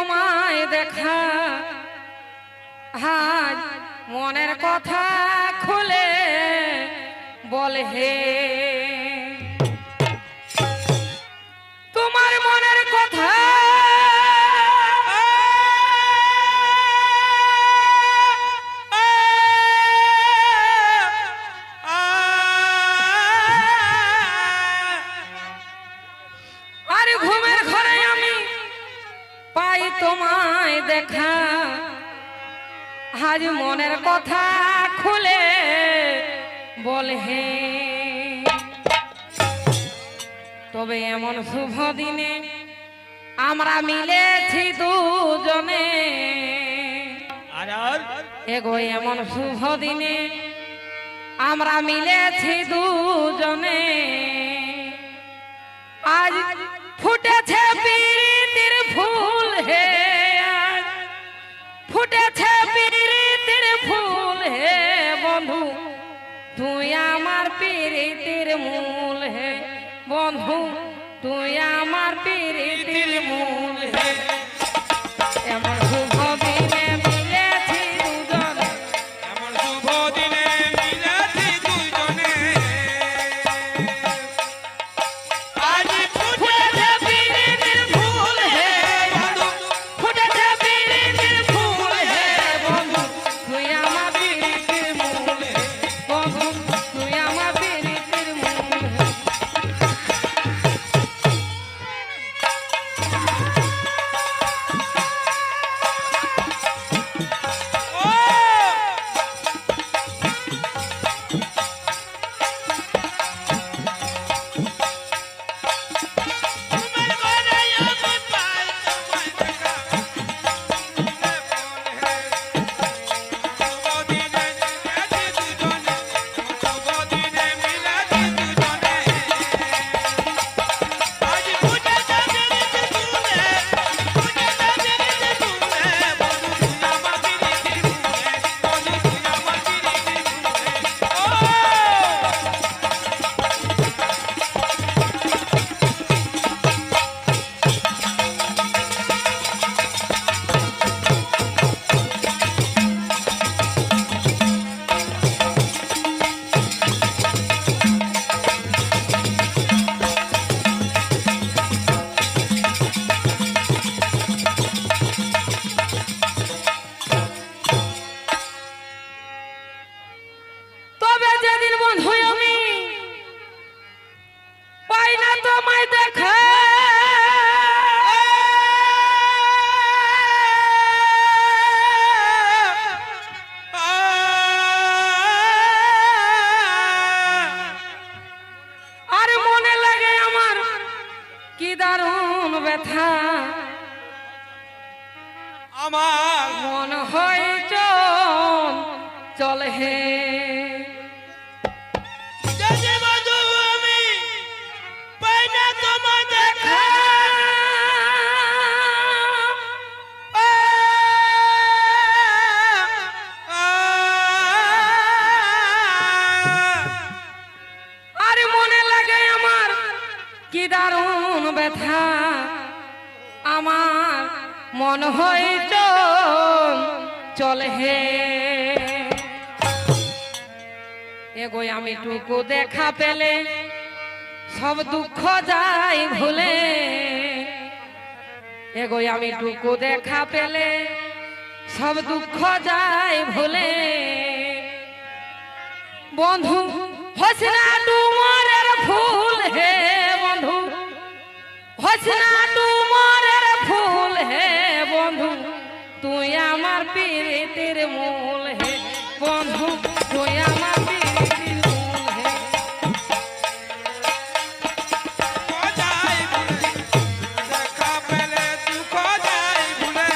তোমায় দেখা আজ মনের কথা খুলে বল হে তোমার মনের কথা আর ঘুমের ঘরে আমি পাই তোমায় দেখা আজ মনের কথা খুলে বল হে তবে এমন শুভ দিনে আমরা মিলেছি দুজনে এগো এমন শুভ দিনে আমরা মিলেছি দুজনে আজ ফুটেছে প্রীতির ফুল হে আজ ফুটেছে প্রীতির ফুল হে বন্ধু তুই আমার প্রীতির মূল হে বন্ধু তুই আমার প্রীতির মূল হে এমন শুভ দিনে মিলেছি দুজনে এমন শুভ দিনে মিলেছি দুজনে আজ ফুটেছে প্রীতির ফুল হে বন্ধু ফুটেছে প্রীতির ফুল হে বন্ধু তুই আমার প্রীতির মূল হে বন্ধু তুই আমার প্রীতির মূল হে তবে যেদিন বন্ধু আমি পাই না তোমায় দেখা আর মনে লাগে আমার কি দারুণ ব্যথা আমার মন হয় চল হে যদি বন্ধু আমি পাই না তোমায় দেখা আর মনে লাগে আমার কি দারুণ ব্যথা আমার মন হয় চল হে এগো আমি টুকু দেখা পেলে সব দুঃখ যাই ভুলে এগো আমি টুকু দেখা পেলে সব দুঃখ যাই ভুলে বন্ধু হসনা ডুমরের ফুল হে বন্ধু হসনা ডুমরের ফুল হে বন্ধু তুই আমার প্রীতির মূল হে বন্ধু তুই আমার প্রীতির মূল হে দেখা পেলে দুঃখ যাই ভুলে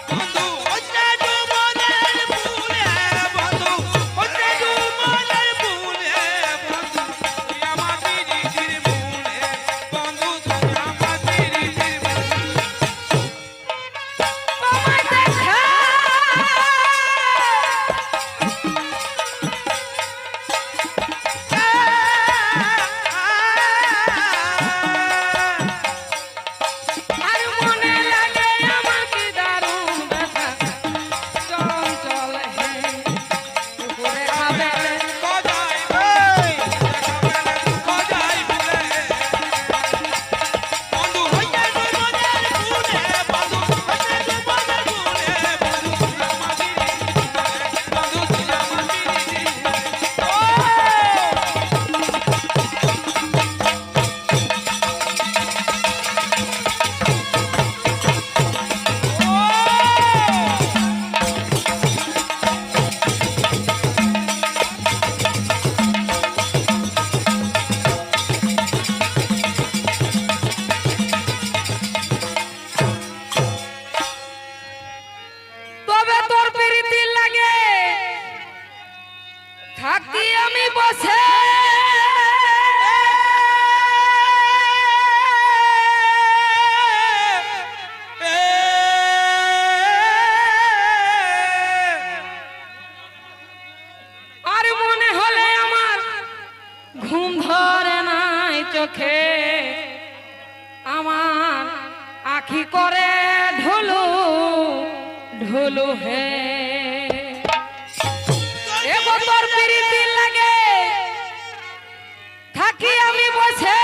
বন্ধু হচ্ছে ডুমরের ফুল হে বন্ধু হচ্ছে ডুমরের ফুল হে বন্ধু তুই আমার প্রীতির মূল হে বন্ধু তুই আমার প্রীতির মূল তোমায় দেখা চোখে আমার আখি করে ঢুলু ঢুলু হে এগো তোর প্রীতি লাগে থাকি আমি বসে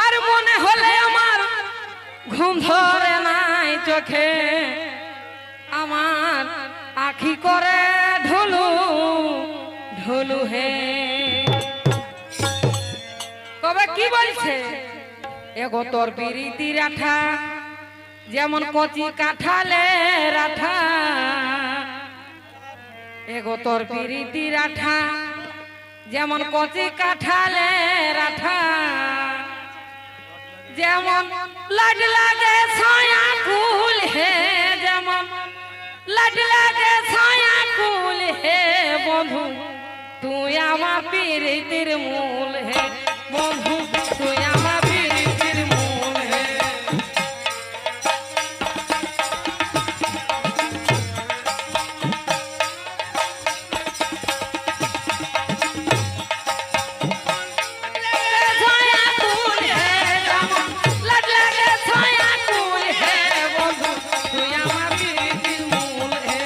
আর মনে হলে আমার ঘুম ধরে নাই চোখে আমার আখি করে ঢুলু ঢুলু হে কবে কি বলছে এগো তোর প্রীতি রাঠা যেমন কচি কাঁঠালে রাঠা এগো তোর প্রীতি রাঠা যেমন কচি কাঁঠালে রাঠা যেমন লাড লাগে ছায়া কুল হে যেমন লাড লাগে ছায়া কুল হে বন্ধু তুই আমার প্রীতির মূল হে বন্ধু তুই আমার প্রীতির মূল হে ছায়া কুল হে যেমন লাড লাগে ছায়া কুল হে বন্ধু তুই আমার প্রীতির মূল হে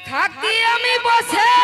থাকি আমি বসে